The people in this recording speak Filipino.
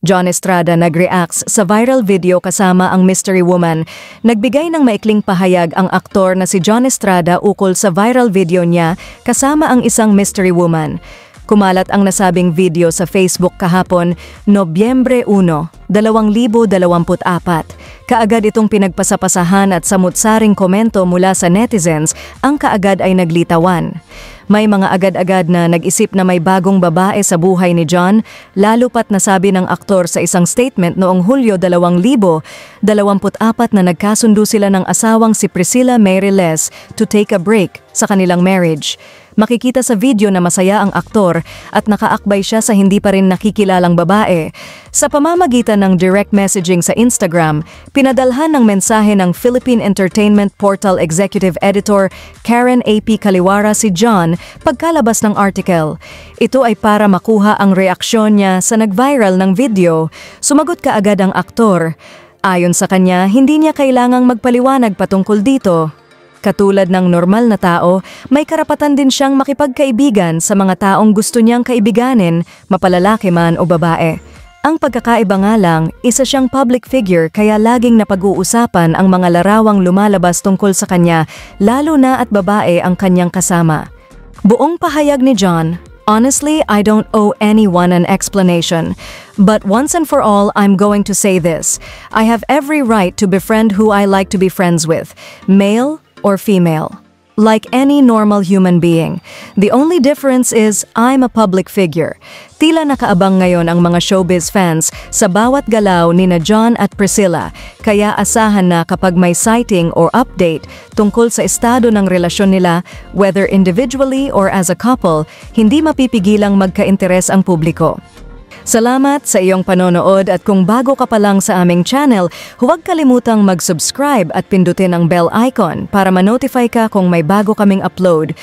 John Estrada nag-reacts sa viral video kasama ang mystery woman. Nagbigay ng maikling pahayag ang aktor na si John Estrada ukol sa viral video niya kasama ang isang mystery woman. Kumalat ang nasabing video sa Facebook kahapon, Nobyembre 1, 2024. Kaagad itong pinagpasapasahan at samut-saring komento mula sa netizens, ang kaagad ay naglitawan. May mga agad-agad na nag-isip na may bagong babae sa buhay ni John, lalo pat nasabi ng aktor sa isang statement noong Hulyo 2024 na nagkasundo sila ng asawang si Priscilla Meireles to take a break sa kanilang marriage. Makikita sa video na masaya ang aktor at nakaakbay siya sa hindi pa rin nakikilalang babae. Sa pamamagitan ng direct messaging sa Instagram, pinadalhan ng mensahe ng Philippine Entertainment Portal Executive Editor Karen AP Kaliwara si John pagkalabas ng article. Ito ay para makuha ang reaksyon niya sa nag-viral ng video. Sumagot kaagad ang aktor. Ayon sa kanya, hindi niya kailangang magpaliwanag patungkol dito. Katulad ng normal na tao, may karapatan din siyang makipagkaibigan sa mga taong gusto niyang kaibiganin, mapalalaki man o babae. Ang pagkakaiba nga lang, isa siyang public figure kaya laging napag-uusapan ang mga larawang lumalabas tungkol sa kanya, lalo na at babae ang kanyang kasama. Buong pahayag ni John, "Honestly, I don't owe anyone an explanation. But once and for all, I'm going to say this. I have every right to befriend who I like to be friends with, male or female. Like any normal human being. The only difference is I'm a public figure." Tila nakaabang ngayon ang mga showbiz fans sa bawat galaw ni na John at Priscilla, kaya asahan na kapag may sighting or update tungkol sa estado ng relasyon nila, whether individually or as a couple, hindi mapipigilang magka-interes ang publiko. Salamat sa iyong panonood at kung bago ka pa lang sa aming channel, huwag kalimutang mag-subscribe at pindutin ang bell icon para ma-notify ka kung may bago kaming upload.